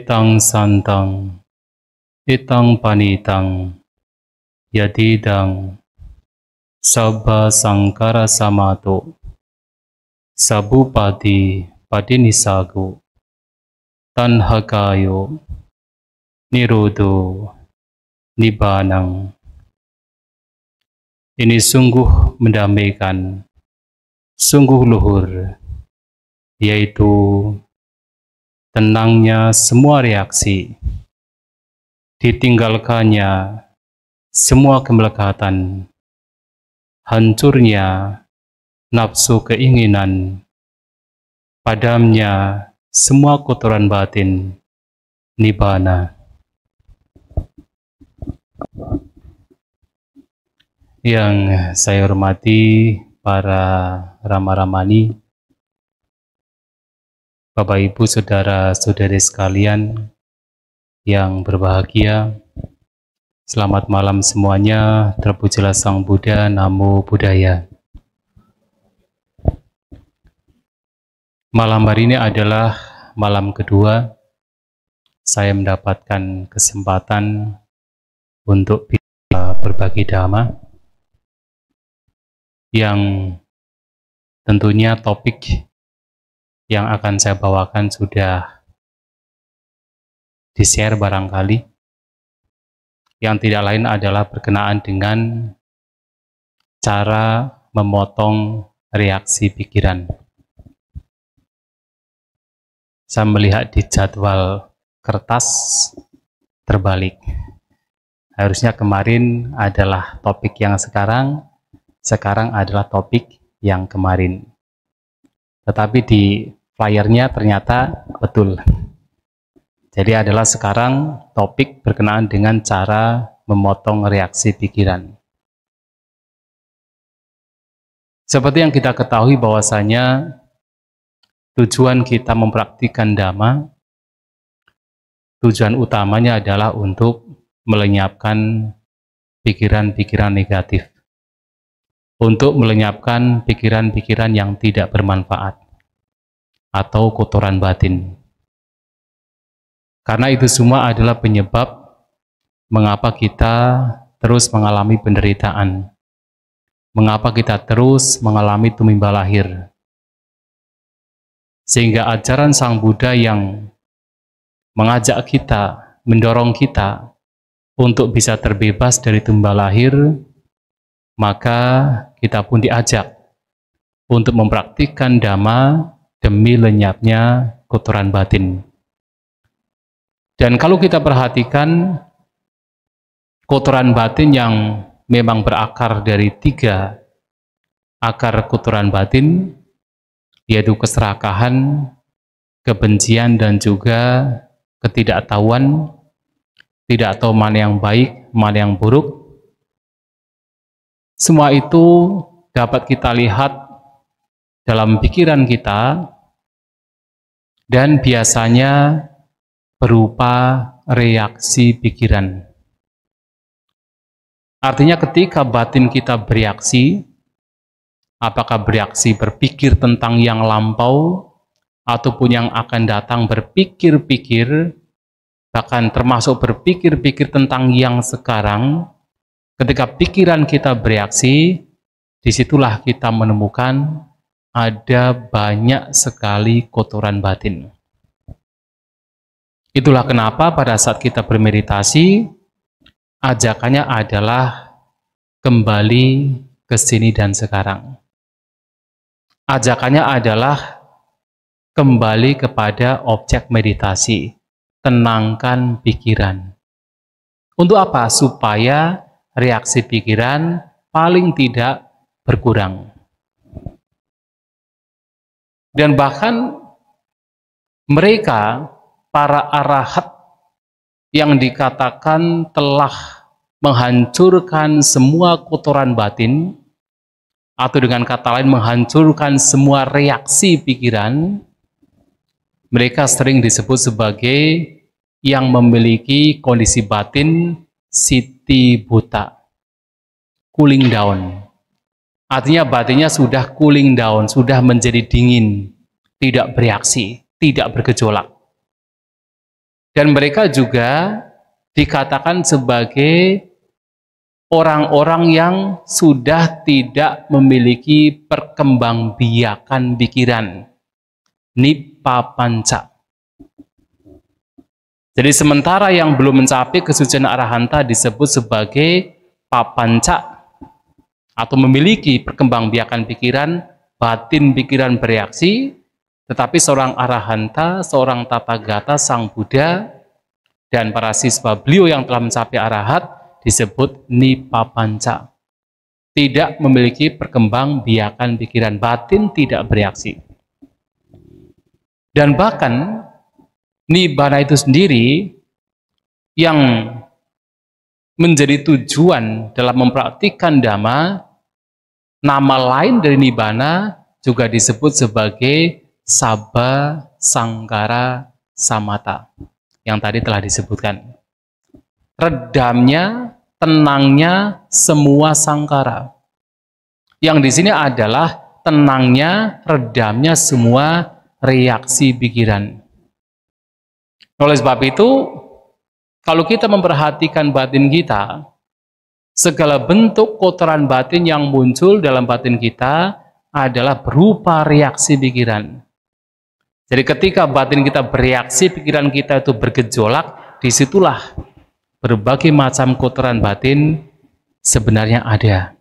Itang santang, itang panitang, yadidang, sabba sangkara samato, sabupati padinisago, tanhakayo, nirodo, nibanang. Ini sungguh mendamaikan, sungguh luhur, yaitu tenangnya semua reaksi, ditinggalkannya semua kemelekatan, hancurnya nafsu keinginan, padamnya semua kotoran batin, nibbana. Yang saya hormati para rama-ramani, Bapak Ibu saudara-saudari sekalian yang berbahagia, selamat malam semuanya. Terpujilah Sang Buddha, Namo Buddhaya. Malam hari ini adalah malam kedua saya mendapatkan kesempatan untuk bisa berbagi dhamma, yang tentunya topik yang akan saya bawakan sudah di-share barangkali, yang tidak lain adalah berkenaan dengan cara memotong reaksi pikiran. Saya melihat di jadwal kertas terbalik. Harusnya kemarin adalah topik yang sekarang adalah topik yang kemarin. Tetapi di flyernya ternyata betul. Jadi adalah sekarang topik berkenaan dengan cara memotong reaksi pikiran. Seperti yang kita ketahui bahwasanya tujuan kita mempraktikkan dhamma, tujuan utamanya adalah untuk melenyapkan pikiran-pikiran negatif, untuk melenyapkan pikiran-pikiran yang tidak bermanfaat atau kotoran batin. Karena itu semua adalah penyebab mengapa kita terus mengalami penderitaan, mengapa kita terus mengalami tumimba lahir. Sehingga ajaran Sang Buddha yang mengajak kita, mendorong kita untuk bisa terbebas dari tumimba lahir, maka kita pun diajak untuk mempraktikkan dhamma demi lenyapnya kotoran batin. Dan kalau kita perhatikan, kotoran batin yang memang berakar dari 3 akar kotoran batin, yaitu keserakahan, kebencian, dan juga ketidaktahuan, tidak tahu mana yang baik, mana yang buruk. Semua itu dapat kita lihat dalam pikiran kita, dan biasanya berupa reaksi pikiran. Artinya ketika batin kita bereaksi, apakah bereaksi berpikir tentang yang lampau, ataupun yang akan datang, berpikir-pikir, bahkan termasuk berpikir-pikir tentang yang sekarang, ketika pikiran kita bereaksi, disitulah kita menemukan ada banyak sekali kotoran batin. Itulah kenapa pada saat kita bermeditasi, ajakannya adalah kembali ke sini dan sekarang. Ajakannya adalah kembali kepada objek meditasi, tenangkan pikiran. Untuk apa? Supaya reaksi pikiran paling tidak berkurang. Dan bahkan mereka, para arahat yang dikatakan telah menghancurkan semua kotoran batin, atau dengan kata lain menghancurkan semua reaksi pikiran, mereka sering disebut sebagai yang memiliki kondisi batin siti buta, cooling down. Artinya batinnya sudah cooling down, sudah menjadi dingin, tidak bereaksi, tidak bergejolak. Dan mereka juga dikatakan sebagai orang-orang yang sudah tidak memiliki perkembangbiakan pikiran. Nipapanca. Jadi sementara yang belum mencapai kesucian arahanta disebut sebagai papanca atau memiliki perkembangbiakan pikiran, batin pikiran bereaksi, tetapi seorang arahanta, seorang tathagata, sang Buddha, dan para siswa beliau yang telah mencapai arahat disebut nipapanca. Tidak memiliki perkembangbiakan pikiran, batin tidak bereaksi. Dan bahkan nibbana itu sendiri yang menjadi tujuan dalam mempraktikkan dhamma, nama lain dari nibbana juga disebut sebagai sabba sangkara samata yang tadi telah disebutkan. Redamnya, tenangnya semua sangkara. Yang di sini adalah tenangnya, redamnya semua reaksi pikiran. Oleh sebab itu, kalau kita memperhatikan batin kita, segala bentuk kotoran batin yang muncul dalam batin kita adalah berupa reaksi pikiran. Jadi ketika batin kita bereaksi, pikiran kita itu bergejolak, disitulah berbagai macam kotoran batin sebenarnya ada.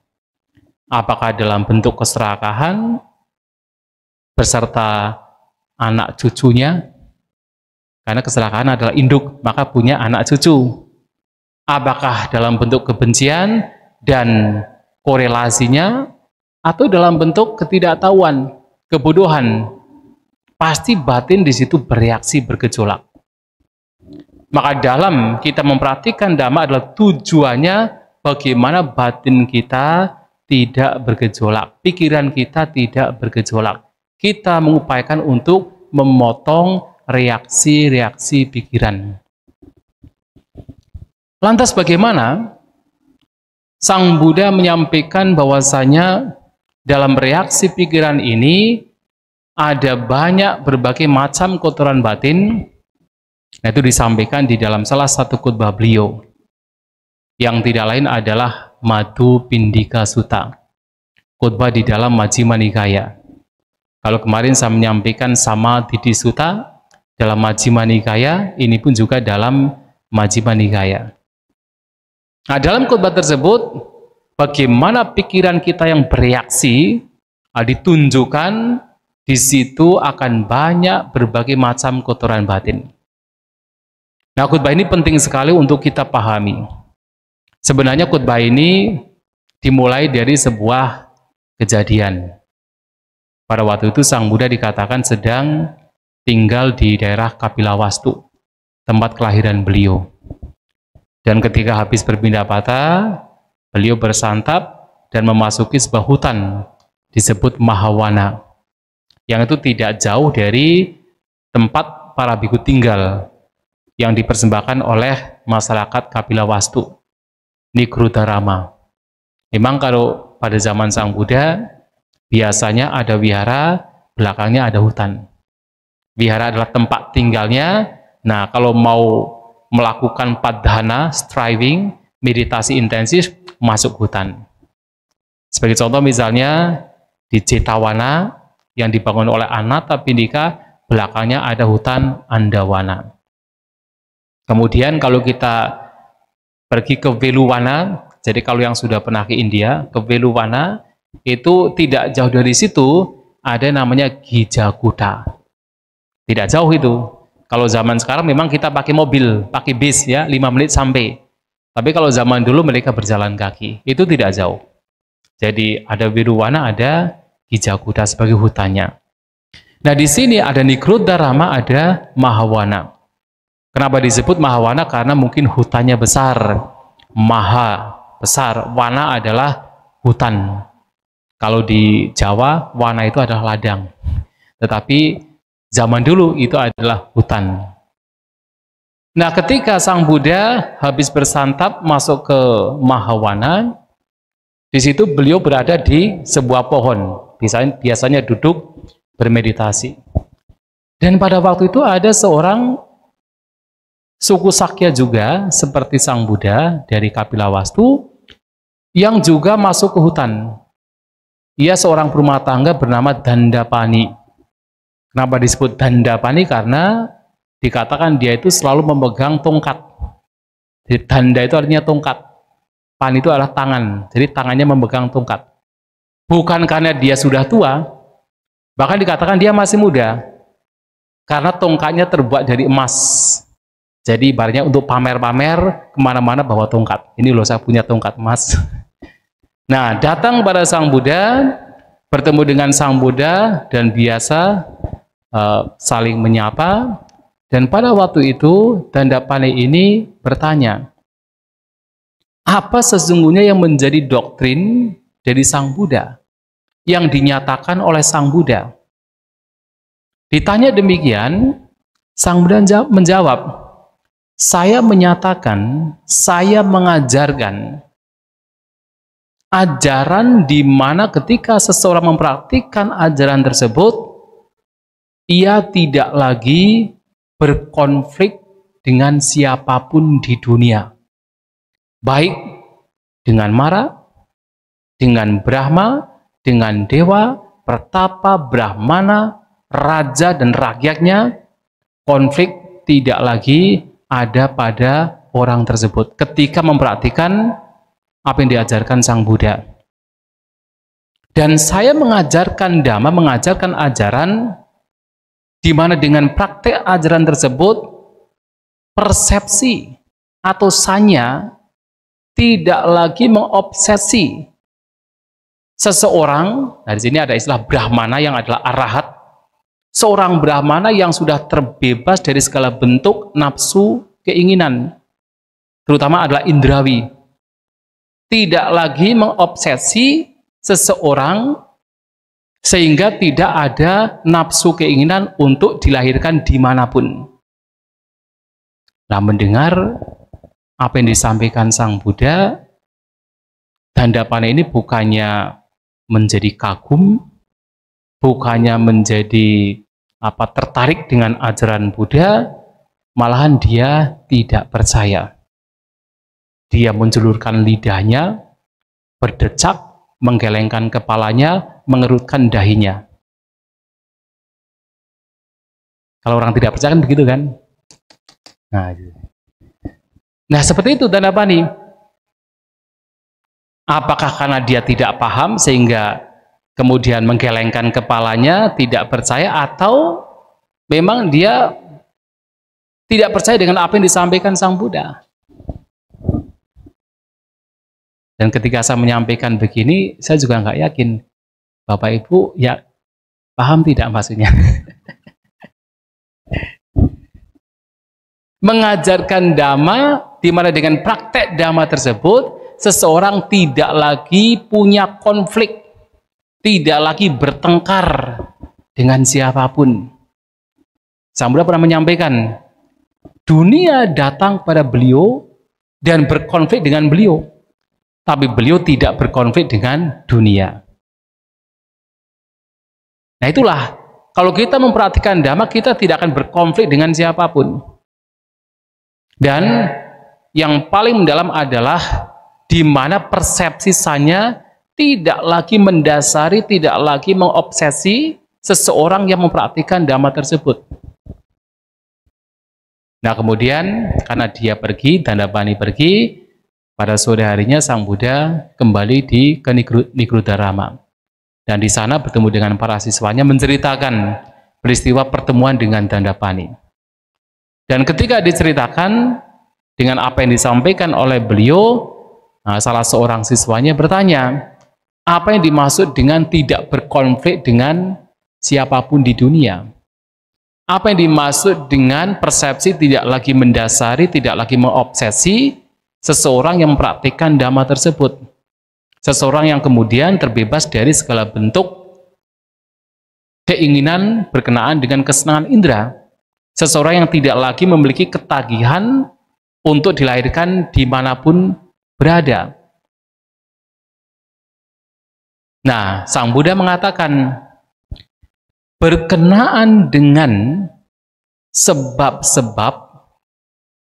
Apakah dalam bentuk keserakahan, beserta anak cucunya, karena keserakahan adalah induk, maka punya anak cucu. Apakah dalam bentuk kebencian dan korelasinya, atau dalam bentuk ketidaktahuan, kebodohan, pasti batin di situ bereaksi, bergejolak. Maka dalam kita memperhatikan dhamma adalah tujuannya bagaimana batin kita tidak bergejolak, pikiran kita tidak bergejolak. Kita mengupayakan untuk memotong reaksi-reaksi pikiran. Lantas bagaimana Sang Buddha menyampaikan bahwasanya dalam reaksi pikiran ini ada banyak berbagai macam kotoran batin. Nah, itu disampaikan di dalam salah satu khutbah beliau yang tidak lain adalah Madhu Pindika Sutta, khutbah di dalam Majjhima Nikaya. Kalau kemarin saya menyampaikan Samadhi Sutta dalam Majjhima Nikaya, ini pun juga dalam Majjhima Nikaya. Nah, dalam khutbah tersebut, bagaimana pikiran kita yang bereaksi ditunjukkan di situ akan banyak berbagai macam kotoran batin. Nah, khutbah ini penting sekali untuk kita pahami. Sebenarnya khutbah ini dimulai dari sebuah kejadian. Pada waktu itu Sang Buddha dikatakan sedang tinggal di daerah Kapilawastu, tempat kelahiran beliau. Dan ketika habis berpindah patah, beliau bersantap dan memasuki sebuah hutan disebut Mahawana, yang itu tidak jauh dari tempat para bhikkhu tinggal yang dipersembahkan oleh masyarakat Kapilawastu, Nigrudharama. Memang kalau pada zaman Sang Buddha biasanya ada wihara, belakangnya ada hutan. Wihara adalah tempat tinggalnya. Nah, kalau mau melakukan padhana, striving, meditasi intensif, masuk hutan. Sebagai contoh misalnya di Jetawana yang dibangun oleh Anathapindika, belakangnya ada hutan Andawana. Kemudian kalau kita pergi ke Veluwana, jadi kalau yang sudah pernah ke India, ke Veluwana, itu tidak jauh dari situ ada namanya Gijakuta. Tidak jauh itu. Kalau zaman sekarang memang kita pakai mobil, pakai bis ya, 5 menit sampai. Tapi kalau zaman dulu mereka berjalan kaki, itu tidak jauh. Jadi ada Veluwana, ada Gijakuta sebagai hutannya. Nah, di sini ada Nigrudharama, ada Mahawana. Kenapa disebut Mahawana? Karena mungkin hutannya besar. Maha, besar. Wana adalah hutan. Kalau di Jawa, wana itu adalah ladang. Tetapi zaman dulu itu adalah hutan. Nah, ketika Sang Buddha habis bersantap masuk ke Mahawana, di situ beliau berada di sebuah pohon. Biasanya duduk bermeditasi. Dan pada waktu itu ada seorang suku Sakya juga seperti Sang Buddha dari Kapilawastu yang juga masuk ke hutan. Ia seorang berumah tangga bernama Dandapani. Kenapa disebut Dandapani? Karena dikatakan dia itu selalu memegang tongkat. Jadi danda itu artinya tongkat. Pani itu adalah tangan. Jadi tangannya memegang tongkat. Bukan karena dia sudah tua, bahkan dikatakan dia masih muda. Karena tongkatnya terbuat dari emas. Jadi ibaratnya untuk pamer-pamer kemana-mana bawa tongkat. Ini loh saya punya tongkat emas. Nah, datang pada Sang Buddha, bertemu dengan Sang Buddha dan biasa saling menyapa. Dan pada waktu itu Dandapani ini bertanya, apa sesungguhnya yang menjadi doktrin dari Sang Buddha yang dinyatakan oleh Sang Buddha? Ditanya demikian, Sang Buddha menjawab, saya menyatakan, saya mengajarkan ajaran di mana ketika seseorang mempraktikkan ajaran tersebut, ia tidak lagi berkonflik dengan siapapun di dunia. Baik dengan Mara, dengan Brahma, dengan Dewa, Pertapa, Brahmana, Raja dan rakyatnya, konflik tidak lagi ada pada orang tersebut ketika mempraktikkan apa yang diajarkan Sang Buddha. Dan saya mengajarkan Dhamma, mengajarkan ajaran di mana dengan praktek ajaran tersebut persepsi atau sanya tidak lagi mengobsesi seseorang. Nah, di sini ada istilah Brahmana yang adalah arahat. Seorang Brahmana yang sudah terbebas dari segala bentuk nafsu keinginan, terutama adalah indrawi. Tidak lagi mengobsesi seseorang sehingga tidak ada nafsu keinginan untuk dilahirkan dimanapun. Nah, mendengar apa yang disampaikan Sang Buddha, Dandapani ini bukannya menjadi kagum, bukannya menjadi tertarik dengan ajaran Buddha, malahan dia tidak percaya. Dia menjulurkan lidahnya, berdecak, menggelengkan kepalanya, mengerutkan dahinya. Kalau orang tidak percaya kan begitu kan? Nah, seperti itu Dandapani. Apakah karena dia tidak paham sehingga kemudian menggelengkan kepalanya, tidak percaya, atau memang dia tidak percaya dengan apa yang disampaikan Sang Buddha? Dan ketika saya menyampaikan begini, saya juga nggak yakin Bapak Ibu ya paham tidak maksudnya. Mengajarkan Dhamma di mana dengan praktek Dhamma tersebut seseorang tidak lagi punya konflik, tidak lagi bertengkar dengan siapapun. Sang Buddha pernah menyampaikan, dunia datang pada beliau dan berkonflik dengan beliau, tapi beliau tidak berkonflik dengan dunia. Nah, itulah, kalau kita memperhatikan Dhamma, kita tidak akan berkonflik dengan siapapun. Dan yang paling mendalam adalah di mana persepsi sanya tidak lagi mendasari, tidak lagi mengobsesi seseorang yang mempraktikkan Dhamma tersebut. Nah, kemudian karena dia pergi, Dandapani pergi, pada sore harinya Sang Buddha kembali ke Nigrodharama. Dan di sana bertemu dengan para siswanya menceritakan peristiwa pertemuan dengan Dandapani. Dan ketika diceritakan dengan apa yang disampaikan oleh beliau, salah seorang siswanya bertanya, apa yang dimaksud dengan tidak berkonflik dengan siapapun di dunia? Apa yang dimaksud dengan persepsi tidak lagi mendasari, tidak lagi mengobsesi seseorang yang mempraktikkan Dhamma tersebut? Seseorang yang kemudian terbebas dari segala bentuk keinginan berkenaan dengan kesenangan indera. Seseorang yang tidak lagi memiliki ketagihan untuk dilahirkan dimanapun berada. Nah, Sang Buddha mengatakan, berkenaan dengan sebab-sebab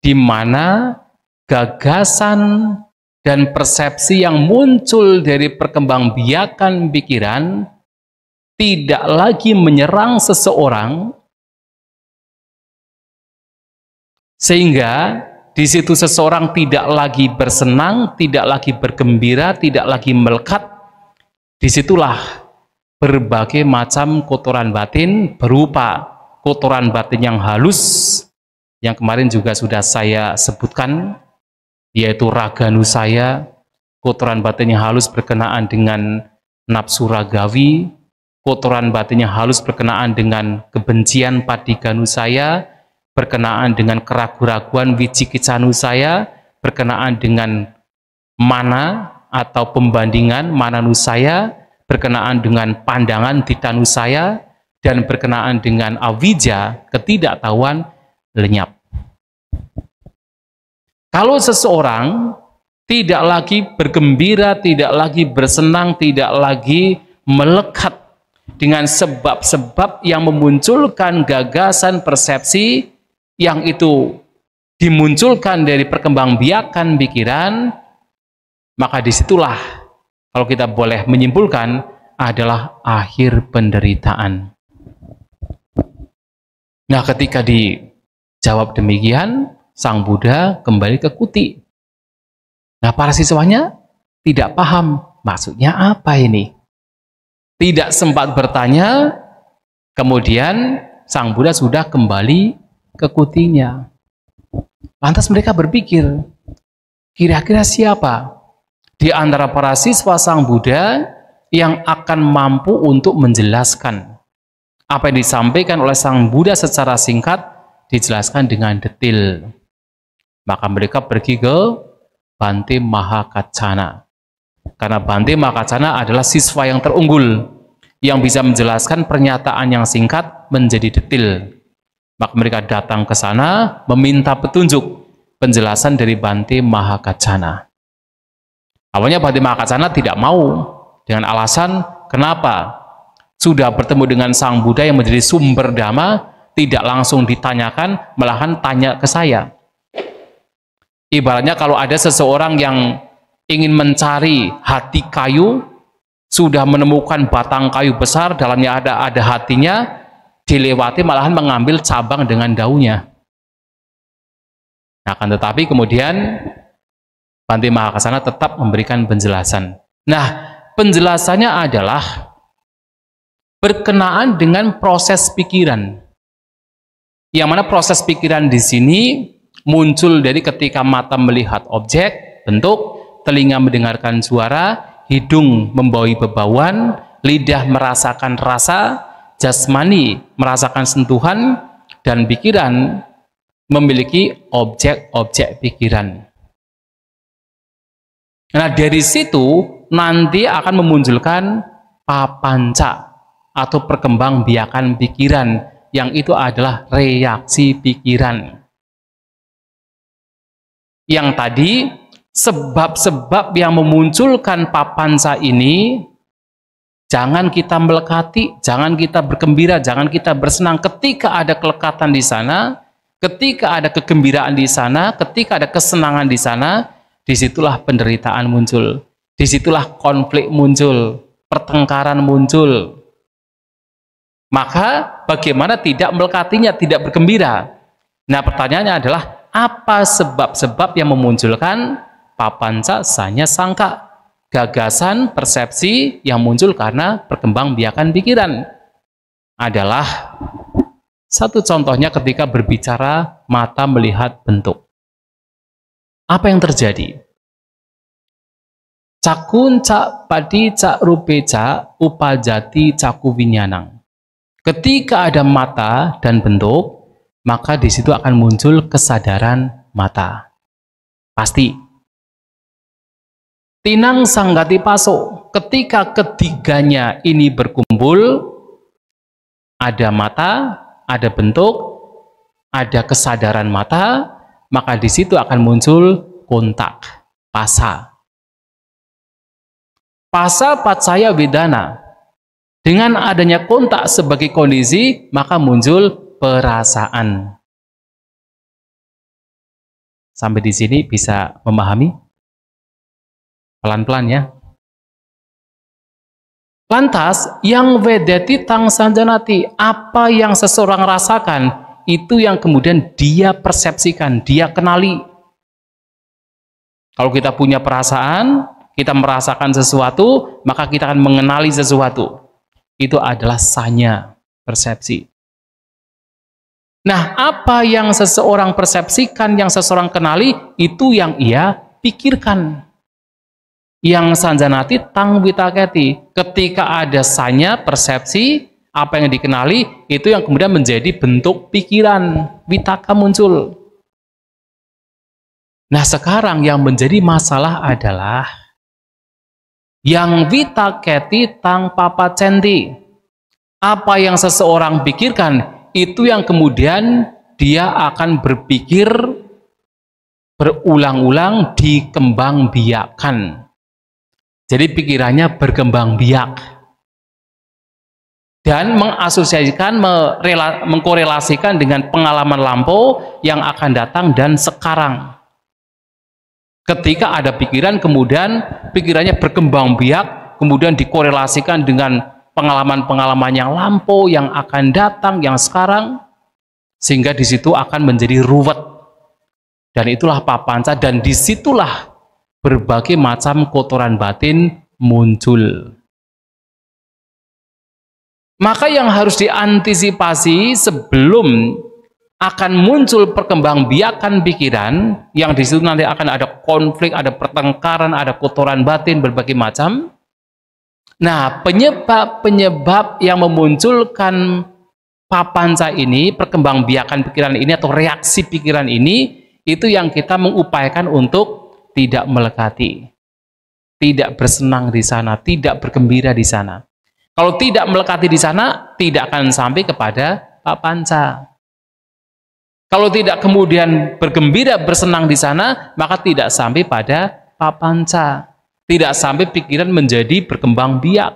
di mana gagasan dan persepsi yang muncul dari perkembangbiakan pikiran tidak lagi menyerang seseorang, sehingga di situ seseorang tidak lagi bersenang, tidak lagi bergembira, tidak lagi melekat. Disitulah berbagai macam kotoran batin berupa kotoran batin yang halus, yang kemarin juga sudah saya sebutkan, yaitu raga nusaya, kotoran batin yang halus berkenaan dengan nafsu ragawi, kotoran batin yang halus berkenaan dengan kebencian padika nusaya, berkenaan dengan keraguan-raguan wicikicca nusaya, berkenaan dengan mana atau pembandingan mana nusaya, berkenaan dengan pandangan dita nusaya, dan berkenaan dengan awija, ketidaktahuan lenyap. Kalau seseorang tidak lagi bergembira, tidak lagi bersenang, tidak lagi melekat dengan sebab-sebab yang memunculkan gagasan persepsi yang itu dimunculkan dari perkembangbiakan pikiran, maka disitulah kalau kita boleh menyimpulkan adalah akhir penderitaan. Nah, ketika dijawab demikian, Sang Buddha kembali ke kuti. Nah, para siswanya tidak paham maksudnya apa ini. Tidak sempat bertanya, kemudian Sang Buddha sudah kembali ke kutinya. Lantas mereka berpikir, kira-kira siapa di antara para siswa Sang Buddha yang akan mampu untuk menjelaskan apa yang disampaikan oleh Sang Buddha secara singkat, dijelaskan dengan detail. Maka mereka pergi ke Bhante Mahakaccana. Karena Bhante Mahakaccana adalah siswa yang terunggul, yang bisa menjelaskan pernyataan yang singkat menjadi detail. Maka mereka datang ke sana meminta petunjuk penjelasan dari Bhante Mahakaccana. Awalnya Bhante Mahakaccana tidak mau, dengan alasan kenapa sudah bertemu dengan Sang Buddha yang menjadi sumber dhamma, tidak langsung ditanyakan, malahan tanya ke saya. Ibaratnya kalau ada seseorang yang ingin mencari hati kayu, sudah menemukan batang kayu besar, dalamnya ada hatinya, dilewati malahan mengambil cabang dengan daunnya. Nah, akan tetapi kemudian Bhante Mahakaccana tetap memberikan penjelasan. Nah, penjelasannya adalah berkenaan dengan proses pikiran. Yang mana proses pikiran di sini muncul dari ketika mata melihat objek, bentuk, telinga mendengarkan suara, hidung membawahi bebauan, lidah merasakan rasa, jasmani merasakan sentuhan, dan pikiran memiliki objek-objek pikiran. Nah, dari situ nanti akan memunculkan papanca atau perkembangbiakan pikiran, yang itu adalah reaksi pikiran. Yang tadi, sebab-sebab yang memunculkan papanca ini, jangan kita melekati, jangan kita bergembira, jangan kita bersenang. Ketika ada kelekatan di sana, ketika ada kegembiraan di sana, ketika ada kesenangan di sana, disitulah penderitaan muncul, disitulah konflik muncul, pertengkaran muncul. Maka bagaimana tidak melekatinya, tidak bergembira? Nah, pertanyaannya adalah apa sebab-sebab yang memunculkan papanca sanya sangka, gagasan persepsi yang muncul karena perkembangbiakan pikiran? Adalah satu contohnya ketika berbicara mata melihat bentuk. Apa yang terjadi? Cakun cak padi cak rupe cak upajati caku winyanang. Ketika ada mata dan bentuk, maka di situ akan muncul kesadaran mata. Pasti. Tinang sanggati paso, ketika ketiganya ini berkumpul, ada mata, ada bentuk, ada kesadaran mata, maka di situ akan muncul kontak, pasa. Pasa patsaya wedana. Dengan adanya kontak sebagai kondisi, maka muncul perasaan. Sampai di sini bisa memahami? Pelan-pelan ya. Lantas, yang vedeti tang sanjanati, apa yang seseorang rasakan, itu yang kemudian dia persepsikan, dia kenali. Kalau kita punya perasaan, kita merasakan sesuatu, maka kita akan mengenali sesuatu. Itu adalah sanya, persepsi. Nah, apa yang seseorang persepsikan, yang seseorang kenali, itu yang ia pikirkan. Yang sanjanati tang witaketi. Ketika ada sanya, persepsi, apa yang dikenali, itu yang kemudian menjadi bentuk pikiran. Witaka muncul. Nah, sekarang yang menjadi masalah adalah yang witaketi tang papacenti. Apa yang seseorang pikirkan, itu yang kemudian dia akan berpikir berulang-ulang, dikembangbiakkan. Jadi pikirannya berkembang biak dan mengasosiasikan, mengkorelasikan dengan pengalaman lampau yang akan datang dan sekarang. Ketika ada pikiran, kemudian pikirannya berkembang biak, kemudian dikorelasikan dengan pengalaman-pengalaman yang lampau, yang akan datang, yang sekarang, sehingga di situ akan menjadi ruwet. Dan itulah papanca, dan disitulah berbagai macam kotoran batin muncul. Maka yang harus diantisipasi sebelum akan muncul perkembangbiakan pikiran, yang di situ nanti akan ada konflik, ada pertengkaran, ada kotoran batin berbagai macam. Nah, penyebab-penyebab yang memunculkan papanca ini, perkembangbiakan pikiran ini atau reaksi pikiran ini, itu yang kita mengupayakan untuk tidak melekati, tidak bersenang di sana, tidak bergembira di sana. Kalau tidak melekati di sana, tidak akan sampai kepada papanca. Kalau tidak kemudian bergembira, bersenang di sana, maka tidak sampai pada papanca. Tidak sampai pikiran menjadi berkembang biak.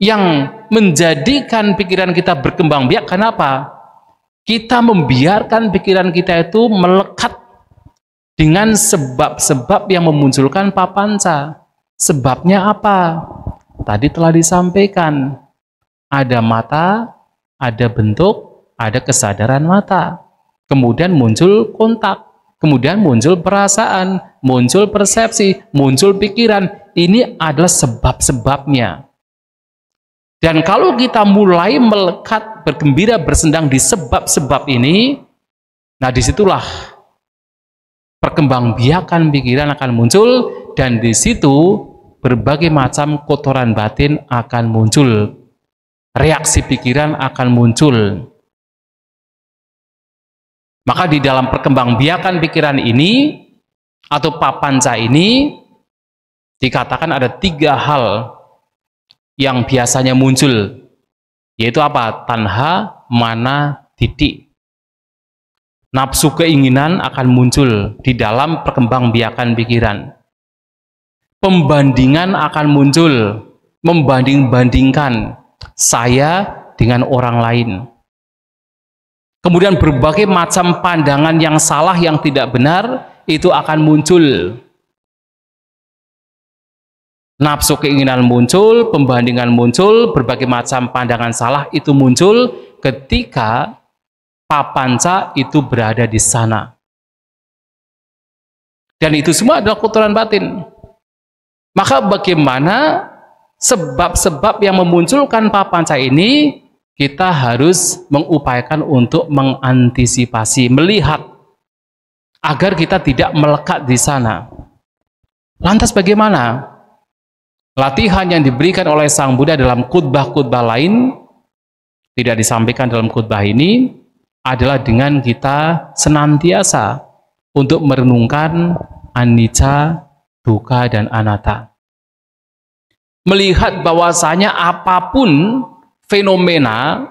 Yang menjadikan pikiran kita berkembang biak, kenapa? Kita membiarkan pikiran kita itu melekat dengan sebab-sebab yang memunculkan papanca. Sebabnya apa? Tadi telah disampaikan. Ada mata, ada bentuk, ada kesadaran mata. Kemudian muncul kontak. Kemudian muncul perasaan, muncul persepsi, muncul pikiran. Ini adalah sebab-sebabnya. Dan kalau kita mulai melekat, bergembira, bersendang di sebab-sebab ini, nah disitulah perkembangbiakan pikiran akan muncul, dan di situ berbagai macam kotoran batin akan muncul. Reaksi pikiran akan muncul. Maka di dalam perkembangbiakan pikiran ini atau papanca ini dikatakan ada 3 hal yang biasanya muncul, yaitu apa? Tanha, mana, diti. Nafsu keinginan akan muncul di dalam perkembangbiakan pikiran. Pembandingan akan muncul, membanding-bandingkan saya dengan orang lain. Kemudian berbagai macam pandangan yang salah, yang tidak benar, itu akan muncul. Nafsu keinginan muncul, pembandingan muncul, berbagai macam pandangan salah itu muncul ketika papanca itu berada di sana. Dan itu semua adalah kotoran batin. Maka bagaimana sebab-sebab yang memunculkan papanca ini, kita harus mengupayakan untuk mengantisipasi, melihat agar kita tidak melekat di sana. Lantas bagaimana? Latihan yang diberikan oleh Sang Buddha dalam khutbah-khutbah lain, tidak disampaikan dalam khutbah ini, adalah dengan kita senantiasa untuk merenungkan anicca, dukkha, dan anatta. Melihat bahwasanya apapun fenomena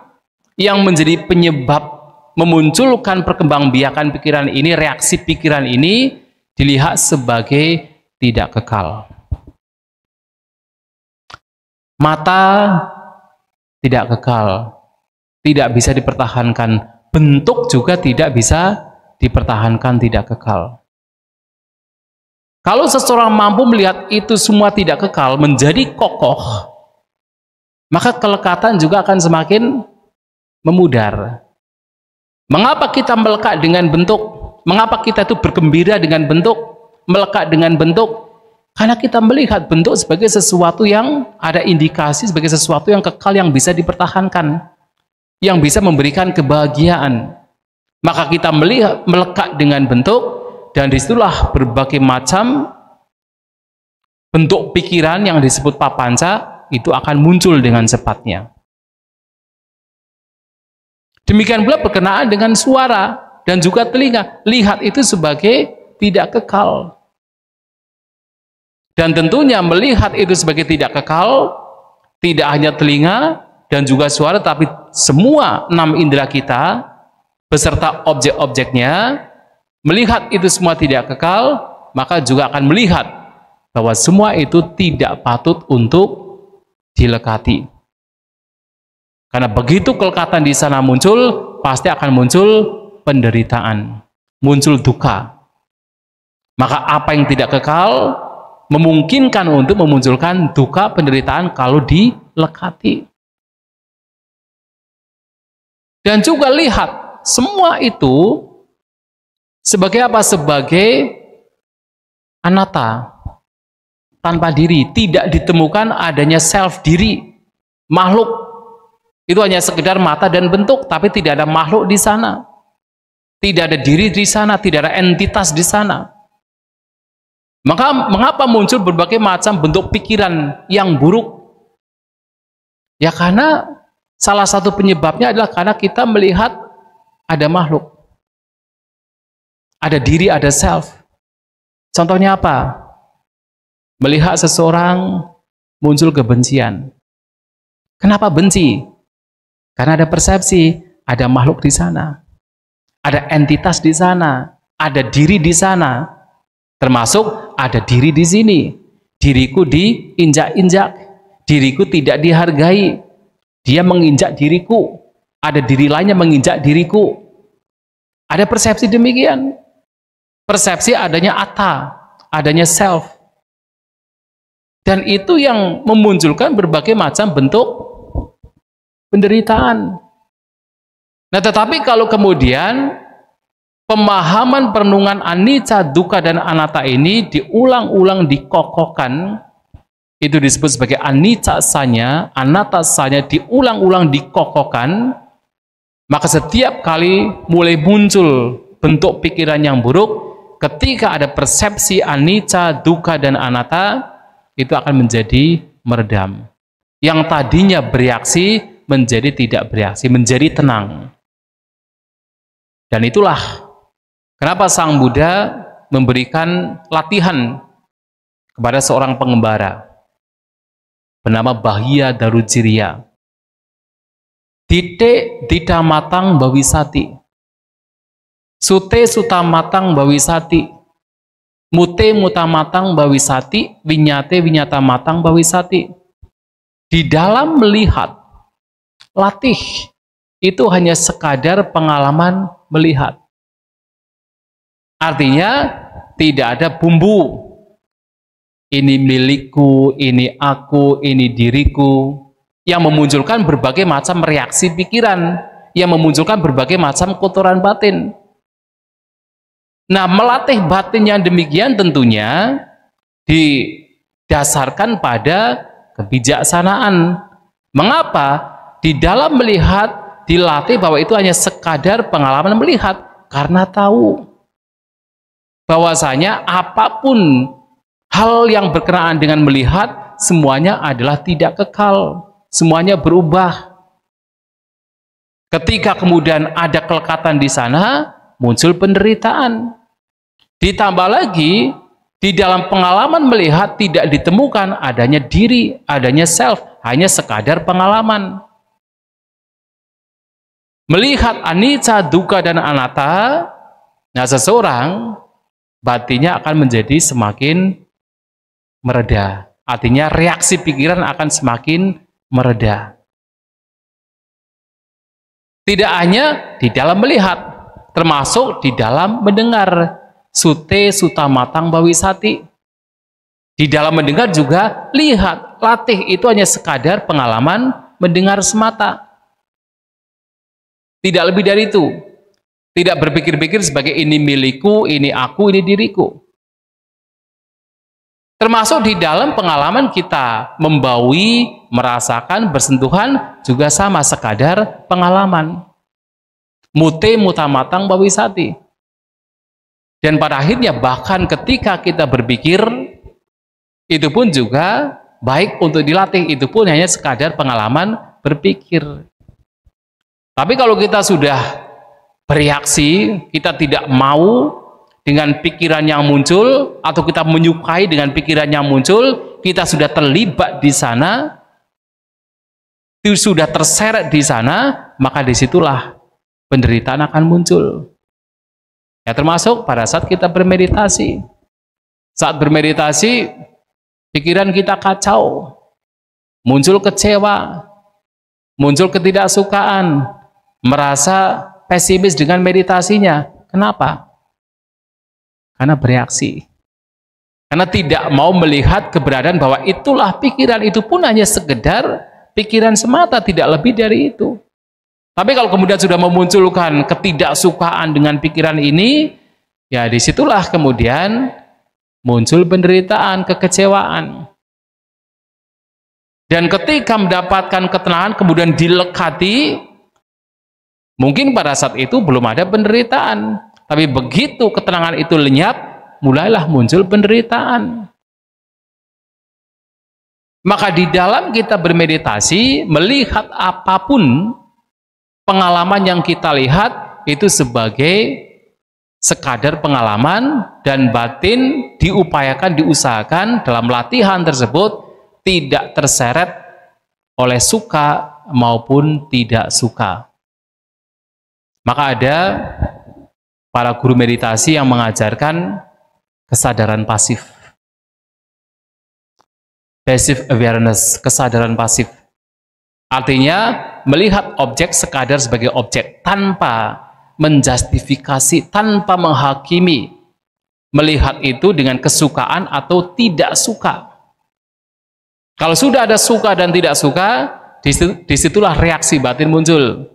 yang menjadi penyebab memunculkan perkembangbiakan pikiran ini, reaksi pikiran ini, dilihat sebagai tidak kekal. Mata tidak kekal, tidak bisa dipertahankan. Bentuk juga tidak bisa dipertahankan, tidak kekal. Kalau seseorang mampu melihat itu semua tidak kekal, menjadi kokoh, maka kelekatan juga akan semakin memudar. Mengapa kita melekat dengan bentuk? Mengapa kita itu bergembira dengan bentuk, melekat dengan bentuk? Karena kita melihat bentuk sebagai sesuatu yang ada indikasi, sebagai sesuatu yang kekal, yang bisa dipertahankan, yang bisa memberikan kebahagiaan. Maka kita melihat, melekat dengan bentuk, dan disitulah berbagai macam bentuk pikiran yang disebut papanca itu akan muncul dengan cepatnya. Demikian pula berkenaan dengan suara dan juga telinga. Lihat itu sebagai tidak kekal. Dan tentunya melihat itu sebagai tidak kekal, tidak hanya telinga dan juga suara, tapi semua 6 indera kita beserta objek-objeknya, melihat itu semua tidak kekal, maka juga akan melihat bahwa semua itu tidak patut untuk dilekati. Karena begitu kelekatan di sana muncul, pasti akan muncul penderitaan, muncul duka. Maka apa yang tidak kekal memungkinkan untuk memunculkan duka, penderitaan kalau dilekati. Dan juga lihat, semua itu sebagai apa? Sebagai anatta, tanpa diri. Tidak ditemukan adanya self diri. Makhluk itu hanya sekedar mata dan bentuk, tapi tidak ada makhluk di sana. Tidak ada diri di sana, tidak ada entitas di sana. Maka mengapa muncul berbagai macam bentuk pikiran yang buruk? Ya karena salah satu penyebabnya adalah karena kita melihat ada makhluk. Ada diri, ada self. Contohnya apa? Melihat seseorang muncul kebencian. Kenapa benci? Karena ada persepsi, ada makhluk di sana, ada entitas di sana, ada diri di sana, termasuk ada diri di sini. Diriku diinjak-injak, diriku tidak dihargai, dia menginjak diriku, ada diri lainnya menginjak diriku. Ada persepsi demikian. Persepsi adanya atta, adanya self. Dan itu yang memunculkan berbagai macam bentuk penderitaan. Nah, tetapi kalau kemudian pemahaman perenungan anicca, dukkha, dan anatta ini diulang-ulang dikokohkan, itu disebut sebagai anicca sanya, anatta sanya, diulang-ulang dikokohkan, maka setiap kali mulai muncul bentuk pikiran yang buruk, ketika ada persepsi anicca, dukkha, dan anatta, itu akan menjadi meredam. Yang tadinya bereaksi menjadi tidak bereaksi, menjadi tenang. Dan itulah kenapa Sang Buddha memberikan latihan kepada seorang pengembara bernama Bahya Darujiriya. Dite ditamatang bawisati, sute sutamatang bawisati, mute mutamatang bawisati, winyate winyatamatang bawisati. Di dalam melihat, latih itu hanya sekadar pengalaman melihat. Artinya tidak ada bumbu. Ini milikku, ini aku, ini diriku, yang memunculkan berbagai macam reaksi pikiran, yang memunculkan berbagai macam kotoran batin. Nah, melatih batin yang demikian tentunya didasarkan pada kebijaksanaan. Mengapa? Di dalam melihat dilatih bahwa itu hanya sekadar pengalaman melihat, karena tahu bahwasanya apapun hal yang berkenaan dengan melihat semuanya adalah tidak kekal, semuanya berubah. Ketika kemudian ada kelekatan di sana, muncul penderitaan. Ditambah lagi, di dalam pengalaman melihat tidak ditemukan adanya diri, adanya self, hanya sekadar pengalaman. Melihat anicca, dukkha, dan anatta, nah seseorang batinnya akan menjadi semakin mereda. Artinya reaksi pikiran akan semakin mereda. Tidak hanya di dalam melihat, termasuk di dalam mendengar. Sute sutamatang bawisati. Di dalam mendengar juga lihat, latih itu hanya sekadar pengalaman mendengar semata. Tidak lebih dari itu. Tidak berpikir-pikir sebagai ini milikku, ini aku, ini diriku. Termasuk di dalam pengalaman kita membaui, merasakan, bersentuhan juga sama, sekadar pengalaman. Mute mutamatang bawisati. Dan pada akhirnya bahkan ketika kita berpikir, itu pun juga baik untuk dilatih, itu pun hanya sekadar pengalaman berpikir. Tapi kalau kita sudah bereaksi, kita tidak mau dengan pikiran yang muncul, atau kita menyukai dengan pikiran yang muncul, kita sudah terlibat di sana, itu sudah terseret di sana, maka disitulah penderitaan akan muncul. Ya, termasuk pada saat kita bermeditasi. Saat bermeditasi, pikiran kita kacau, muncul kecewa, muncul ketidaksukaan, merasa pesimis dengan meditasinya. Kenapa? Karena bereaksi. Karena tidak mau melihat keberadaan bahwa itulah pikiran, itu pun hanya sekedar pikiran semata, tidak lebih dari itu. Tapi kalau kemudian sudah memunculkan ketidaksukaan dengan pikiran ini, ya disitulah kemudian muncul penderitaan, kekecewaan. Dan ketika mendapatkan ketenangan kemudian dilekati, mungkin pada saat itu belum ada penderitaan. Tapi begitu ketenangan itu lenyap, mulailah muncul penderitaan. Maka di dalam kita bermeditasi, melihat apapun pengalaman yang kita lihat itu sebagai sekadar pengalaman, dan batin diupayakan, diusahakan dalam latihan tersebut tidak terseret oleh suka maupun tidak suka. Maka ada para guru meditasi yang mengajarkan kesadaran pasif. Passive awareness, kesadaran pasif. Artinya melihat objek sekadar sebagai objek tanpa menjustifikasi, tanpa menghakimi. Melihat itu dengan kesukaan atau tidak suka. Kalau sudah ada suka dan tidak suka, disitulah reaksi batin muncul.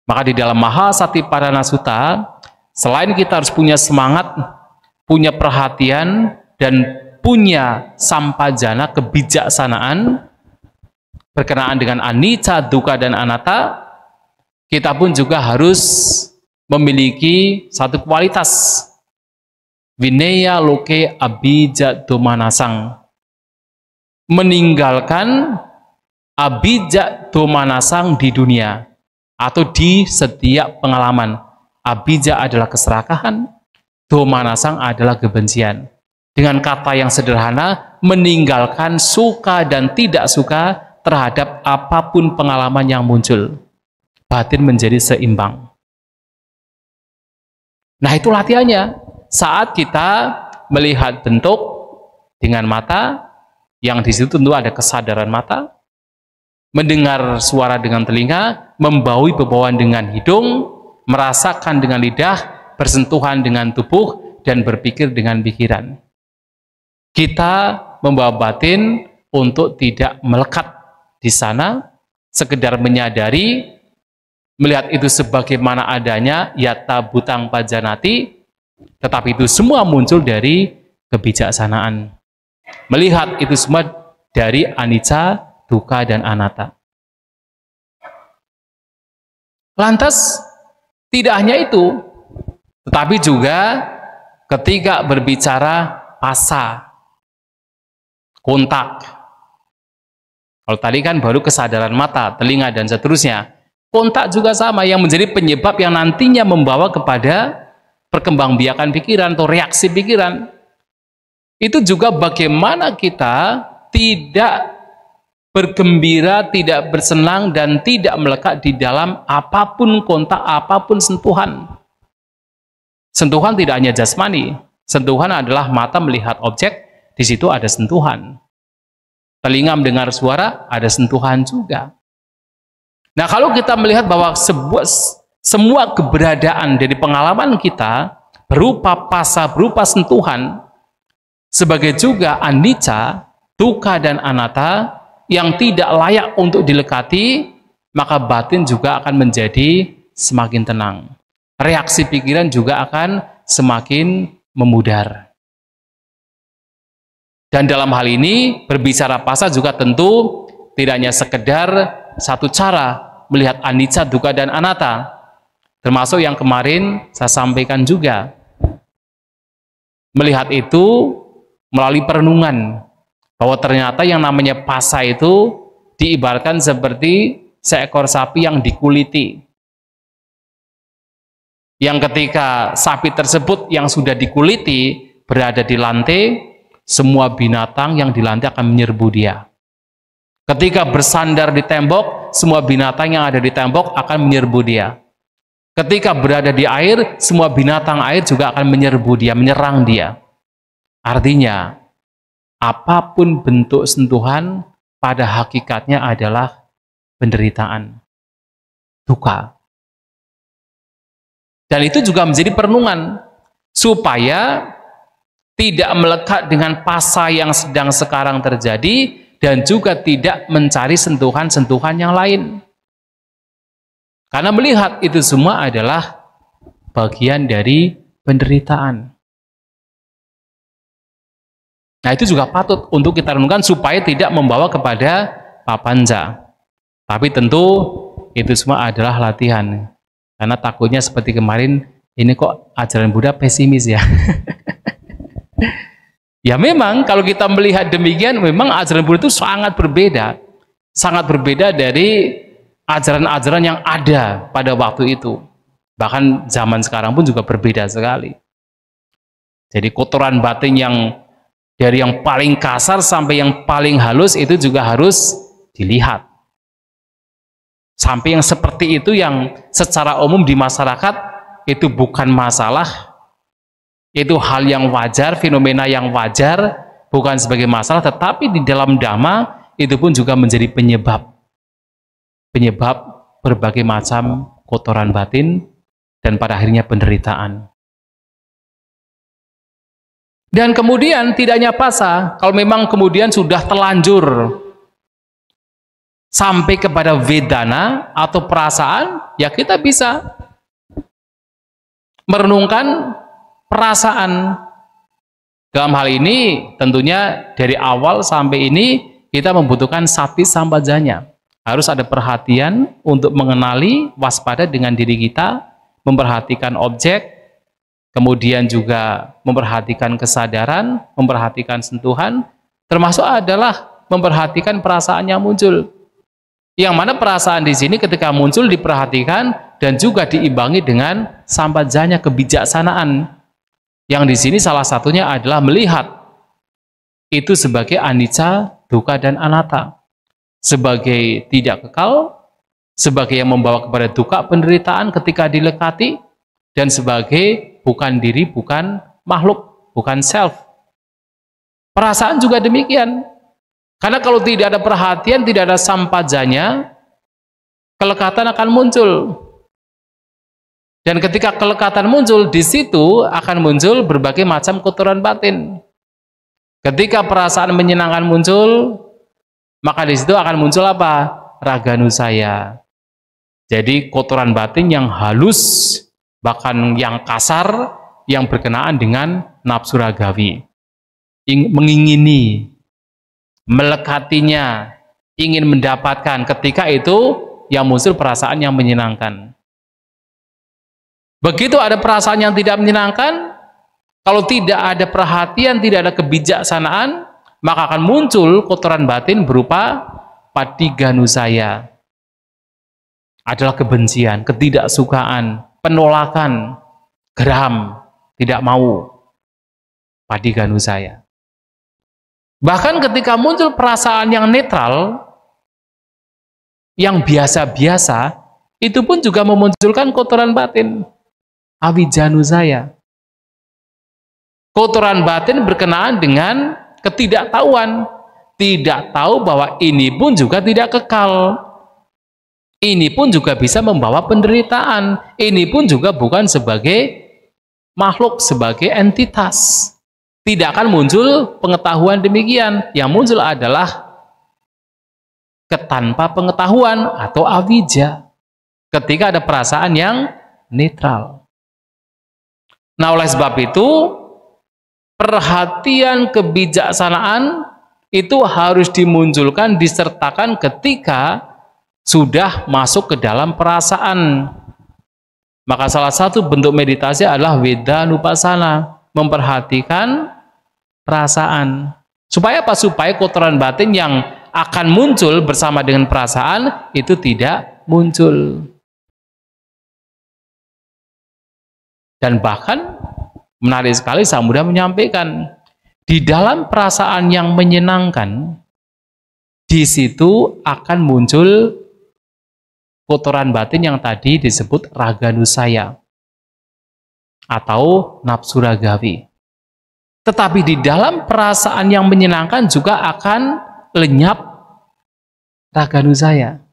Maka di dalam Mahasatiparana Sutta, selain kita harus punya semangat, punya perhatian, dan punya sampajana, kebijaksanaan, berkenaan dengan anicca, dukkha, dan anatta, kita pun juga harus memiliki satu kualitas. Vinaya loke abhijja domanasang. Meninggalkan abhijja domanasang di dunia, atau di setiap pengalaman. Abhijja adalah keserakahan, domanasang adalah kebencian. Dengan kata yang sederhana, meninggalkan suka dan tidak suka terhadap apapun pengalaman yang muncul. Batin menjadi seimbang. Nah, itu latihannya. Saat kita melihat bentuk dengan mata, yang di situ tentu ada kesadaran mata, mendengar suara dengan telinga, membaui bebauan dengan hidung, merasakan dengan lidah, bersentuhan dengan tubuh, dan berpikir dengan pikiran. Kita membawa batin untuk tidak melekat di sana, sekedar menyadari, melihat itu sebagaimana adanya, yata butang pajanati, tetapi itu semua muncul dari kebijaksanaan. Melihat itu semua dari anicca, dukkha, dan anatta. Lantas, tidak hanya itu, tetapi juga ketika berbicara pasa, kontak. Kalau tadi kan baru kesadaran mata, telinga, dan seterusnya. Kontak juga sama, yang menjadi penyebab yang nantinya membawa kepada perkembangbiakan pikiran atau reaksi pikiran. Itu juga bagaimana kita tidak bergembira, tidak bersenang, dan tidak melekat di dalam apapun kontak, apapun sentuhan. Sentuhan tidak hanya jasmani. Sentuhan adalah mata melihat objek, di situ ada sentuhan. Telinga mendengar suara, ada sentuhan juga. Nah, kalau kita melihat bahwa semua keberadaan dari pengalaman kita berupa pasa, berupa sentuhan, sebagai juga anicca, dukkha dan anatta yang tidak layak untuk dilekati, maka batin juga akan menjadi semakin tenang. Reaksi pikiran juga akan semakin memudar. Dan dalam hal ini, berbicara pasa juga tentu tidak hanya sekedar satu cara melihat anicca, dukkha, dan anatta. Termasuk yang kemarin saya sampaikan juga. Melihat itu melalui perenungan. Bahwa ternyata yang namanya pasa itu diibaratkan seperti seekor sapi yang dikuliti. Yang ketika sapi tersebut yang sudah dikuliti berada di lantai, semua binatang yang di lantai akan menyerbu dia. Ketika bersandar di tembok, semua binatang yang ada di tembok akan menyerbu dia. Ketika berada di air, semua binatang air juga akan menyerbu dia, menyerang dia. Artinya, apapun bentuk sentuhan pada hakikatnya adalah penderitaan, duka. Dan itu juga menjadi perenungan supaya tidak melekat dengan pasa yang sedang sekarang terjadi dan juga tidak mencari sentuhan-sentuhan yang lain. Karena melihat itu semua adalah bagian dari penderitaan. Nah, itu juga patut untuk kita renungkan supaya tidak membawa kepada papanca. Tapi tentu itu semua adalah latihan. Karena takutnya seperti kemarin, ini kok ajaran Buddha pesimis ya. Ya memang kalau kita melihat demikian, memang ajaran Buddha itu sangat berbeda. Sangat berbeda dari ajaran-ajaran yang ada pada waktu itu. Bahkan zaman sekarang pun juga berbeda sekali. Jadi kotoran batin yang dari yang paling kasar sampai yang paling halus itu juga harus dilihat. Sampai yang seperti itu yang secara umum di masyarakat itu bukan masalah, itu hal yang wajar, fenomena yang wajar, bukan sebagai masalah, tetapi di dalam Dhamma itu pun juga menjadi penyebab berbagai macam kotoran batin dan pada akhirnya penderitaan. Dan kemudian tidak hanya pasa, kalau memang kemudian sudah terlanjur sampai kepada vedana atau perasaan, ya kita bisa merenungkan perasaan. Dalam hal ini tentunya dari awal sampai ini kita membutuhkan sati sampajanya. Harus ada perhatian untuk mengenali, waspada dengan diri kita, memperhatikan objek, kemudian juga memperhatikan kesadaran, memperhatikan sentuhan, termasuk adalah memperhatikan perasaan yang muncul. Yang mana perasaan di sini ketika muncul diperhatikan dan juga diimbangi dengan sampajanya, kebijaksanaan. Yang di sini salah satunya adalah melihat itu sebagai anicca, dukkha, dan anatta. Sebagai tidak kekal, sebagai yang membawa kepada duka, penderitaan ketika dilekati, dan sebagai bukan diri, bukan makhluk, bukan self. Perasaan juga demikian. Karena kalau tidak ada perhatian, tidak ada sampajanya, kelekatan akan muncul. Dan ketika kelekatan muncul, di situ akan muncul berbagai macam kotoran batin. Ketika perasaan menyenangkan muncul, maka di situ akan muncul apa? Raganusaya. Jadi kotoran batin yang halus, bahkan yang kasar, yang berkenaan dengan nafsu ragawi. Mengingini, melekatinya, ingin mendapatkan, ketika itu yang muncul perasaan yang menyenangkan. Begitu ada perasaan yang tidak menyenangkan, kalau tidak ada perhatian, tidak ada kebijaksanaan, maka akan muncul kotoran batin berupa patiganusaya. Adalah kebencian, ketidaksukaan, penolakan, geram, tidak mau. Patiganusaya. Bahkan ketika muncul perasaan yang netral, yang biasa-biasa, itu pun juga memunculkan kotoran batin. Avijanusaya. Kotoran batin berkenaan dengan ketidaktahuan. Tidak tahu bahwa ini pun juga tidak kekal. Ini pun juga bisa membawa penderitaan. Ini pun juga bukan sebagai makhluk, sebagai entitas. Tidak akan muncul pengetahuan demikian. Yang muncul adalah ketanpa pengetahuan atau avijja. Ketika ada perasaan yang netral. Nah, oleh sebab itu, perhatian kebijaksanaan itu harus dimunculkan, disertakan ketika sudah masuk ke dalam perasaan. Maka salah satu bentuk meditasi adalah Vedanupasana, memperhatikan perasaan. Supaya apa? Supaya kotoran batin yang akan muncul bersama dengan perasaan itu tidak muncul. Dan bahkan menarik sekali Sang Buddha menyampaikan, di dalam perasaan yang menyenangkan, di situ akan muncul kotoran batin yang tadi disebut raganusaya atau nafsu ragawi. Tetapi di dalam perasaan yang menyenangkan juga akan lenyap raganusaya.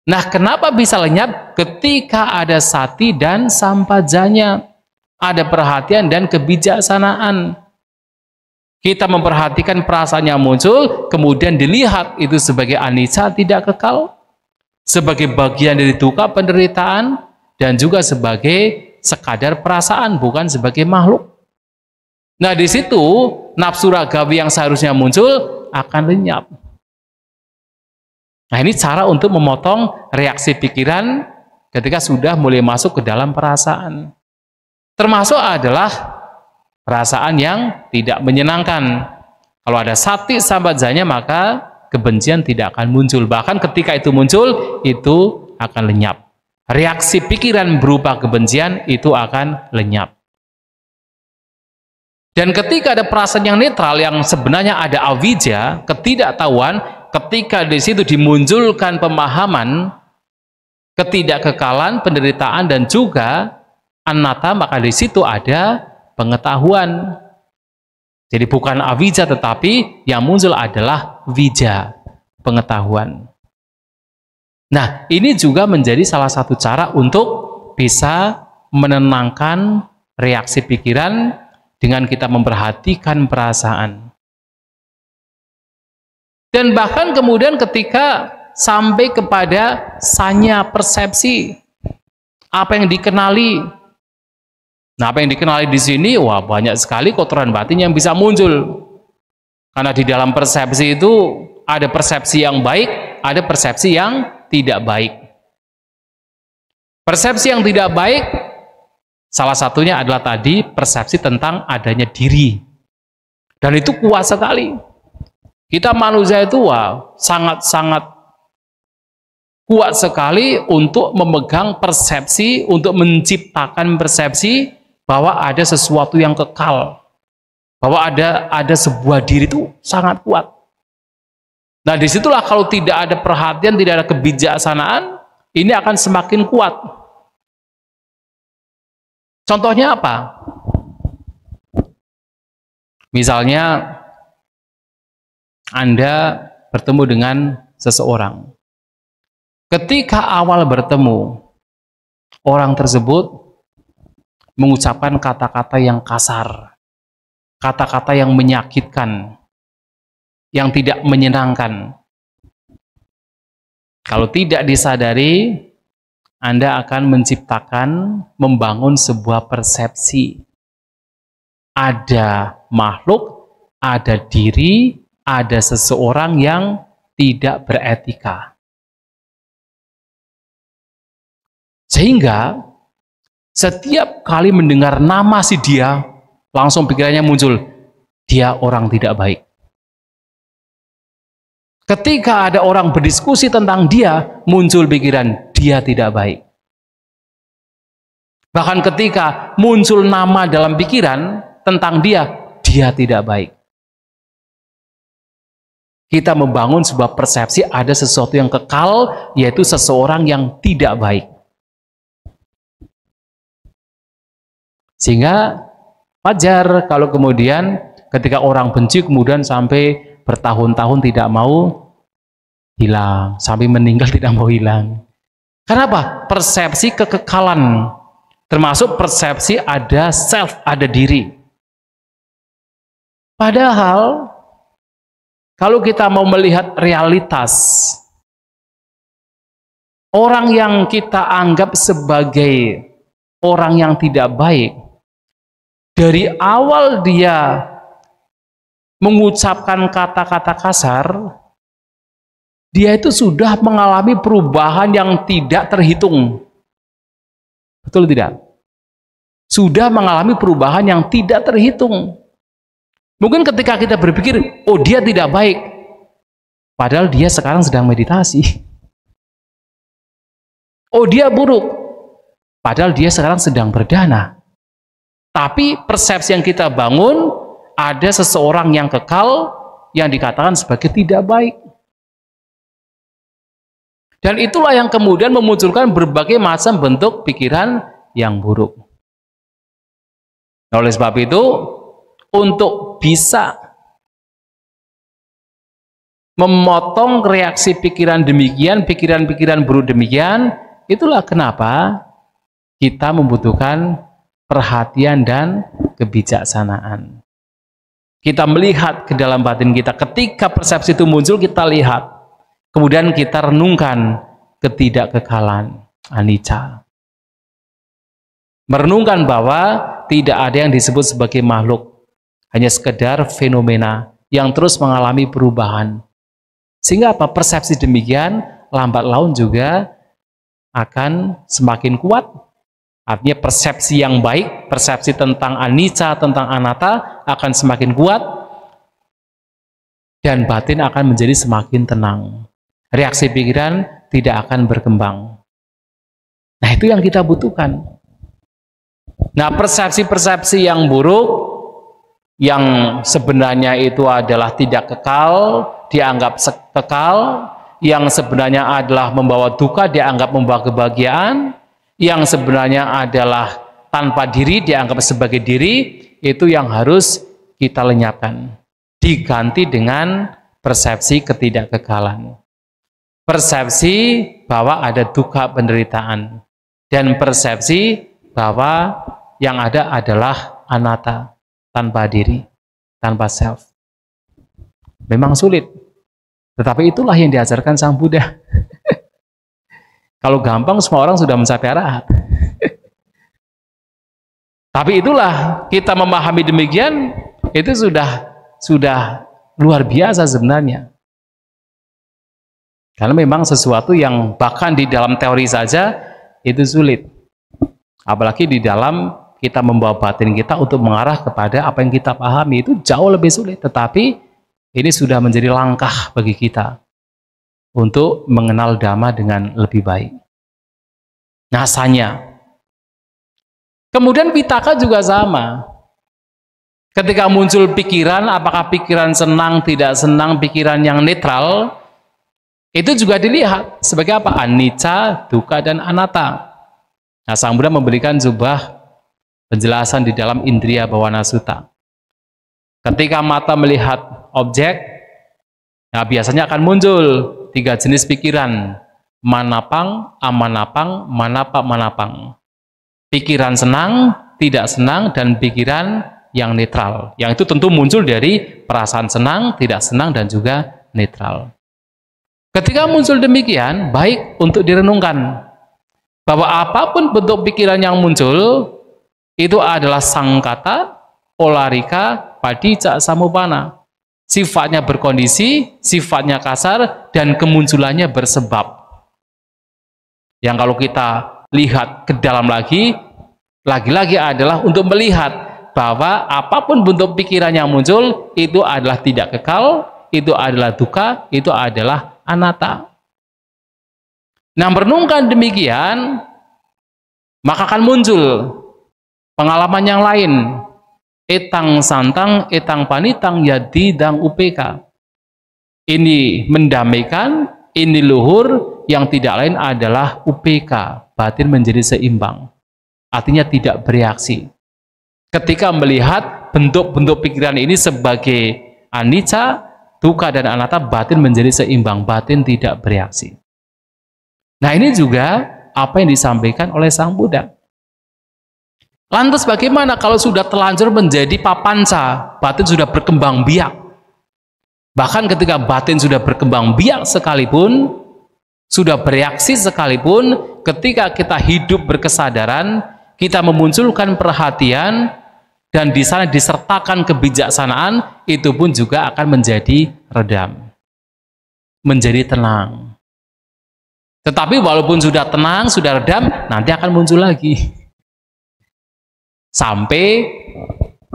Nah, kenapa bisa lenyap? Ketika ada sati dan sampajanya, ada perhatian dan kebijaksanaan. Kita memperhatikan perasaan yang muncul, kemudian dilihat itu sebagai anicca, tidak kekal, sebagai bagian dari duka penderitaan, dan juga sebagai sekadar perasaan, bukan sebagai makhluk. Nah, di situ nafsu ragawi yang seharusnya muncul akan lenyap. Nah, ini cara untuk memotong reaksi pikiran ketika sudah mulai masuk ke dalam perasaan. Termasuk adalah perasaan yang tidak menyenangkan. Kalau ada sati sampajanya, maka kebencian tidak akan muncul. Bahkan ketika itu muncul, itu akan lenyap. Reaksi pikiran berupa kebencian itu akan lenyap. Dan ketika ada perasaan yang netral, yang sebenarnya ada avijja, ketidaktahuan, ketika di situ dimunculkan pemahaman ketidakkekalan, penderitaan, dan juga anatta, maka di situ ada pengetahuan. Jadi bukan avijja, tetapi yang muncul adalah vijja, pengetahuan. Nah, ini juga menjadi salah satu cara untuk bisa menenangkan reaksi pikiran dengan kita memperhatikan perasaan. Dan bahkan kemudian ketika sampai kepada sanya persepsi, apa yang dikenali. Nah, apa yang dikenali di sini, wah, banyak sekali kotoran batin yang bisa muncul. Karena di dalam persepsi itu ada persepsi yang baik, ada persepsi yang tidak baik. Persepsi yang tidak baik, salah satunya adalah tadi persepsi tentang adanya diri. Dan itu kuat sekali. Kita manusia itu sangat-sangat kuat sekali untuk memegang persepsi, untuk menciptakan persepsi bahwa ada sesuatu yang kekal, bahwa ada sebuah diri itu sangat kuat. Nah, disitulah kalau tidak ada perhatian, tidak ada kebijaksanaan, ini akan semakin kuat. Contohnya apa? Misalnya Anda bertemu dengan seseorang. Ketika awal bertemu, orang tersebut mengucapkan kata-kata yang kasar, kata-kata yang menyakitkan, yang tidak menyenangkan. Kalau tidak disadari, Anda akan menciptakan, membangun sebuah persepsi. Ada makhluk, ada diri, ada seseorang yang tidak beretika. Sehingga setiap kali mendengar nama si dia, langsung pikirannya muncul, dia orang tidak baik. Ketika ada orang berdiskusi tentang dia, muncul pikiran, dia tidak baik. Bahkan ketika muncul nama dalam pikiran tentang dia, dia tidak baik. Kita membangun sebuah persepsi ada sesuatu yang kekal, yaitu seseorang yang tidak baik. Sehingga wajar kalau kemudian ketika orang benci kemudian sampai bertahun-tahun tidak mau hilang, sampai meninggal tidak mau hilang. Kenapa? Persepsi kekekalan, termasuk persepsi ada self, ada diri. Padahal kalau kita mau melihat realitas, orang yang kita anggap sebagai orang yang tidak baik, dari awal dia mengucapkan kata-kata kasar, dia itu sudah mengalami perubahan yang tidak terhitung. Betul tidak? Sudah mengalami perubahan yang tidak terhitung. Mungkin ketika kita berpikir, oh dia tidak baik, padahal dia sekarang sedang meditasi. Oh dia buruk, padahal dia sekarang sedang berdana. Tapi persepsi yang kita bangun, ada seseorang yang kekal yang dikatakan sebagai tidak baik. Dan itulah yang kemudian memunculkan berbagai macam bentuk pikiran yang buruk. Nah, oleh sebab itu, untuk bisa memotong reaksi pikiran demikian, pikiran-pikiran buruk demikian, itulah kenapa kita membutuhkan perhatian dan kebijaksanaan. Kita melihat ke dalam batin kita. Ketika persepsi itu muncul, kita lihat. Kemudian kita renungkan ketidakkekalan, anicca. Merenungkan bahwa tidak ada yang disebut sebagai makhluk. Hanya sekedar fenomena yang terus mengalami perubahan. Sehingga apa? Persepsi demikian, lambat laun juga akan semakin kuat. Artinya persepsi yang baik, persepsi tentang anicca, tentang anatta akan semakin kuat dan batin akan menjadi semakin tenang. Reaksi pikiran tidak akan berkembang. Nah, itu yang kita butuhkan. Nah, persepsi-persepsi yang buruk yang sebenarnya itu adalah tidak kekal, dianggap kekal, yang sebenarnya adalah membawa duka, dianggap membawa kebahagiaan, yang sebenarnya adalah tanpa diri, dianggap sebagai diri, itu yang harus kita lenyapkan. Diganti dengan persepsi ketidakkekalan. Persepsi bahwa ada duka penderitaan. Dan persepsi bahwa yang ada adalah anatta, tanpa diri, tanpa self. Memang sulit. Tetapi itulah yang diajarkan Sang Buddha. Kalau gampang semua orang sudah mencapai arahat. Tapi itulah, kita memahami demikian, itu sudah luar biasa sebenarnya. Karena memang sesuatu yang bahkan di dalam teori saja itu sulit. Apalagi di dalam kita membawa batin kita untuk mengarah kepada apa yang kita pahami, itu jauh lebih sulit. Tetapi ini sudah menjadi langkah bagi kita untuk mengenal Dhamma dengan lebih baik. Nyasanya. Kemudian vitaka juga sama. Ketika muncul pikiran, apakah pikiran senang, tidak senang, pikiran yang netral, itu juga dilihat sebagai apa? Anicca, dukkha, dan anatta. Nah, Sang Buddha memberikan sebuah penjelasan di dalam Indriya Bhavana Sutta. Ketika mata melihat objek, nah biasanya akan muncul 3 jenis pikiran. Manapang, amanapang, manapa-manapang. Pikiran senang, tidak senang, dan pikiran yang netral. Yang itu tentu muncul dari perasaan senang, tidak senang, dan juga netral. Ketika muncul demikian, baik untuk direnungkan bahwa apapun bentuk pikiran yang muncul itu adalah sangkata, olarika, padicca samuppanna. Sifatnya berkondisi, sifatnya kasar, dan kemunculannya bersebab. Yang kalau kita lihat ke dalam lagi adalah untuk melihat bahwa apapun bentuk pikiran yang muncul itu adalah tidak kekal, itu adalah dukkha, itu adalah anatta. Nah, merenungkan demikian, maka akan muncul pengalaman yang lain. Etang santang, etang panitang, yadidang upeka. Ini mendamaikan, ini luhur, yang tidak lain adalah upeka, batin menjadi seimbang. Artinya tidak bereaksi. Ketika melihat bentuk-bentuk pikiran ini sebagai anicca, dukkha dan anatta, batin menjadi seimbang, batin tidak bereaksi. Nah, ini juga apa yang disampaikan oleh Sang Buddha. Lantas bagaimana kalau sudah terlanjur menjadi papanca, batin sudah berkembang biak? Bahkan ketika batin sudah berkembang biak sekalipun, sudah bereaksi sekalipun, ketika kita hidup berkesadaran, kita memunculkan perhatian, dan di sana disertakan kebijaksanaan, itu pun juga akan menjadi redam, menjadi tenang. Tetapi walaupun sudah tenang, sudah redam, nanti akan muncul lagi. Sampai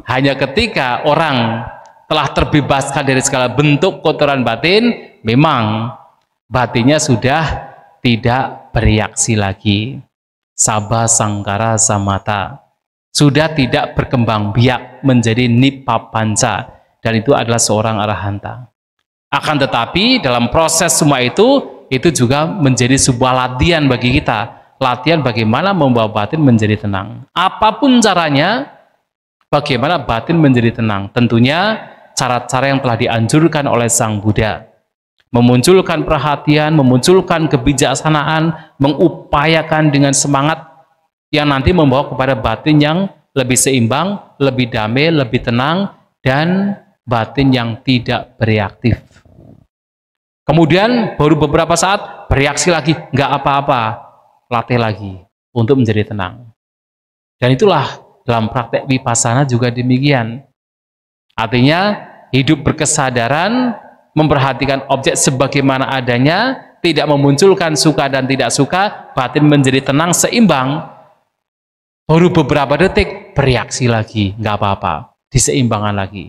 hanya ketika orang telah terbebaskan dari segala bentuk kotoran batin, memang batinnya sudah tidak bereaksi lagi. Sabha sangkara samata. Sudah tidak berkembang biak menjadi nippapanca. Dan itu adalah seorang arahanta. Akan tetapi dalam proses semua itu juga menjadi sebuah latihan bagi kita. Latihan bagaimana membawa batin menjadi tenang. Apapun caranya, bagaimana batin menjadi tenang. Tentunya cara-cara yang telah dianjurkan oleh Sang Buddha. Memunculkan perhatian, memunculkan kebijaksanaan, mengupayakan dengan semangat yang nanti membawa kepada batin yang lebih seimbang, lebih damai, lebih tenang, dan batin yang tidak bereaktif. Kemudian baru beberapa saat bereaksi lagi, nggak apa-apa, latih lagi untuk menjadi tenang. Dan itulah dalam praktek vipassana juga demikian. Artinya hidup berkesadaran, memperhatikan objek sebagaimana adanya, tidak memunculkan suka dan tidak suka, batin menjadi tenang, seimbang. Baru beberapa detik bereaksi lagi, nggak apa-apa, diseimbangkan lagi.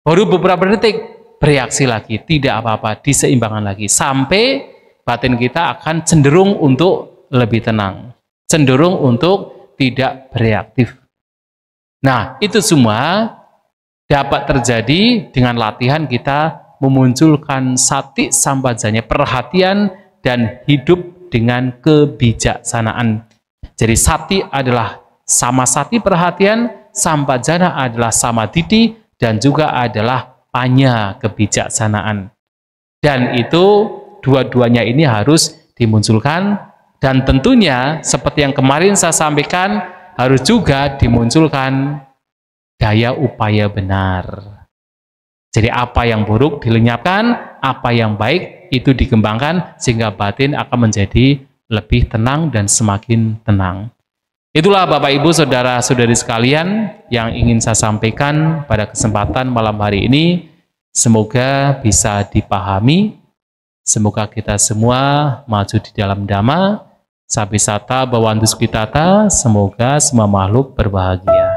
Baru beberapa detik bereaksi lagi, tidak apa-apa, diseimbangkan lagi, sampai batin kita akan cenderung untuk lebih tenang, cenderung untuk tidak bereaktif. Nah, itu semua dapat terjadi dengan latihan kita memunculkan sati sampajanya, perhatian dan hidup dengan kebijaksanaan. Jadi sati adalah sama sati perhatian, sampajana adalah sama didi, dan juga adalah panya kebijaksanaan. Dan itu dua-duanya ini harus dimunculkan, dan tentunya seperti yang kemarin saya sampaikan, harus juga dimunculkan daya upaya benar. Jadi apa yang buruk dilenyapkan, apa yang baik itu dikembangkan, sehingga batin akan menjadi lebih tenang dan semakin tenang. Itulah Bapak Ibu Saudara-saudari sekalian yang ingin saya sampaikan pada kesempatan malam hari ini. Semoga bisa dipahami, semoga kita semua maju di dalam Dhamma, Sabisata Bhavantu Sukhitata, semoga semua makhluk berbahagia.